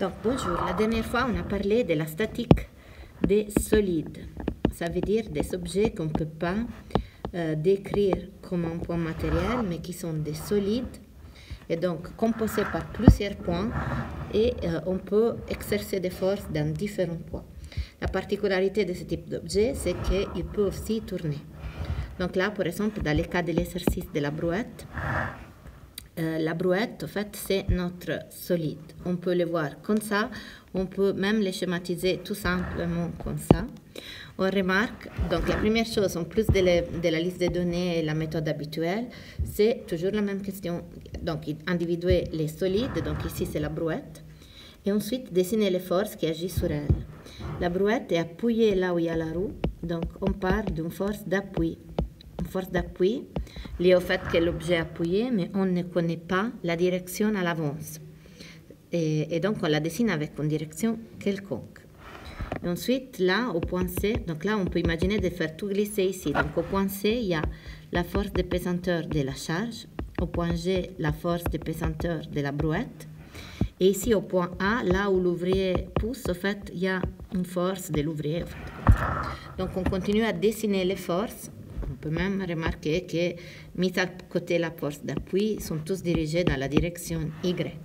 Donc, bonjour. La dernière fois, on a parlé de la statique des solides. Ça veut dire des objets qu'on ne peut pas décrire comme un point matériel, mais qui sont des solides et donc composés par plusieurs points et on peut exercer des forces dans différents points. La particularité de ce type d'objet, c'est qu'il peut aussi tourner. Donc là, par exemple, dans le cas de l'exercice de la brouette, en fait, c'est notre solide. On peut le voir comme ça, on peut même le schématiser tout simplement comme ça. On remarque, donc la première chose, en plus de la liste de données et la méthode habituelle, c'est toujours la même question. Donc, individuer les solides, donc ici c'est la brouette, et ensuite dessiner les forces qui agissent sur elle. La brouette est appuyée là où il y a la roue, donc on part d'une force d'appui. Une force d'appui liée au fait que l'objet est appuyé, mais on ne connaît pas la direction à l'avance. Et donc on la dessine avec une direction quelconque. Et ensuite, là, au point C, donc là, on peut imaginer de faire tout glisser ici. Donc au point C, il y a la force de pesanteur de la charge. Au point G, la force de pesanteur de la brouette. Et ici, au point A, là où l'ouvrier pousse, en fait, il y a une force de l'ouvrier. En fait. Donc on continue à dessiner les forces. On peut même remarquer que, mis à côté la force d'appui, sont tous dirigés dans la direction Y.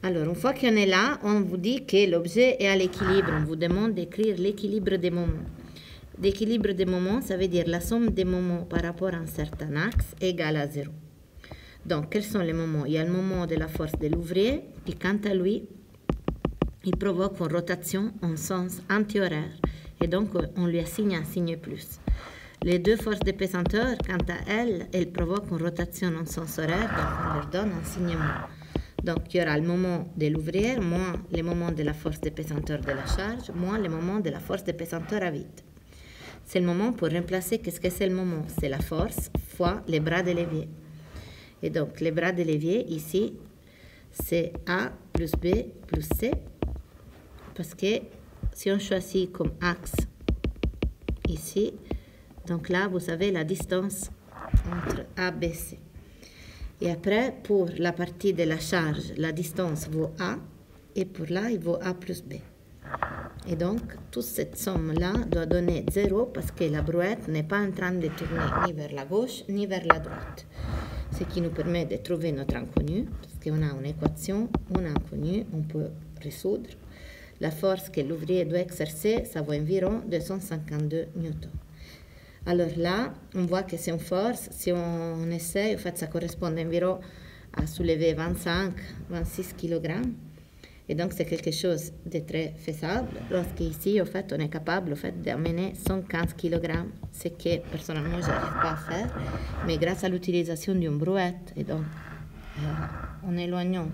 Alors, une fois qu'on est là, on vous dit que l'objet est à l'équilibre. On vous demande d'écrire l'équilibre des moments. L'équilibre des moments, ça veut dire la somme des moments par rapport à un certain axe égale à 0. Donc, quels sont les moments? Il y a le moment de la force de l'ouvrier, qui, quant à lui, il provoque une rotation en sens anti-horaire. Et donc, on lui assigne un signe plus. Les deux forces de pesanteur, quant à elles provoquent une rotation en sens horaire, donc on leur donne un signe moins. Donc, il y aura le moment de l'ouvrière, moins le moment de la force de pesanteur de la charge, moins le moment de la force de pesanteur à vide. C'est le moment pour remplacer, qu'est-ce que c'est le moment? C'est la force fois les bras de levier. Et donc, les bras de levier, ici, c'est A plus B plus C, parce que si on choisit comme axe ici, donc là, vous avez la distance entre A et B, C. Et après, pour la partie de la charge, la distance vaut A, et pour là, il vaut A plus B. Et donc, toute cette somme-là doit donner 0 parce que la brouette n'est pas en train de tourner ni vers la gauche ni vers la droite. Ce qui nous permet de trouver notre inconnu, parce qu'on a une équation, un inconnu, on peut résoudre. La force que l'ouvrier doit exercer, ça vaut environ 252 newtons. Alors là, on voit que c'est une force, si on essaie, en fait, ça correspond environ à soulever 25-26 kg. Et donc, c'est quelque chose de très faisable. Lorsqu'ici, en fait, on est capable en fait, d'amener 115 kg, ce que personnellement, je n'arrive pas à faire. Mais grâce à l'utilisation d'une brouette, et donc en éloignant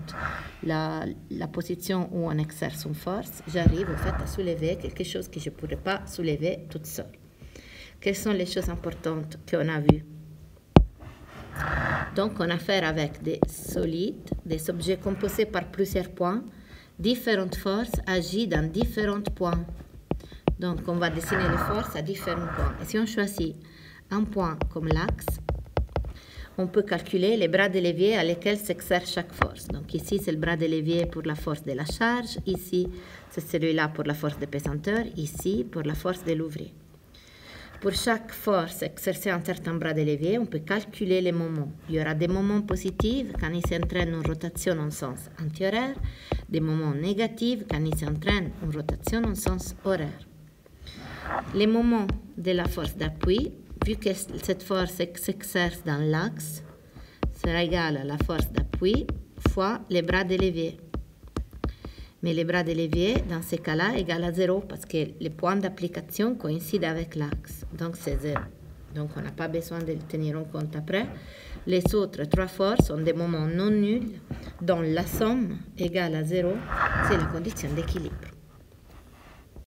la position où on exerce une force, j'arrive en fait à soulever quelque chose que je ne pourrais pas soulever toute seule. Quelles sont les choses importantes qu'on a vues? Donc, on a affaire avec des solides, des objets composés par plusieurs points. Différentes forces agissent dans différents points. Donc, on va dessiner les forces à différents points. Et si on choisit un point comme l'axe, on peut calculer les bras de levier à lesquels s'exerce chaque force. Donc, ici, c'est le bras de levier pour la force de la charge. Ici, c'est celui-là pour la force de pesanteur. Ici, pour la force de l'ouvrier. Pour chaque force exercée un certain bras de levier, on peut calculer les moments. Il y aura des moments positifs quand il s'entraîne une rotation en sens anti-horaire, des moments négatifs quand il s'entraîne une rotation en sens horaire. Les moments de la force d'appui, vu que cette force s'exerce dans l'axe, sera égal à la force d'appui fois les bras de levier. Mais les bras de levier, dans ces cas-là, égale à 0 parce que les points d'application coïncident avec l'axe. Donc, c'est 0. Donc, on n'a pas besoin de le tenir en compte après. Les autres trois forces ont des moments non nuls dont la somme égale à 0. C'est la condition d'équilibre.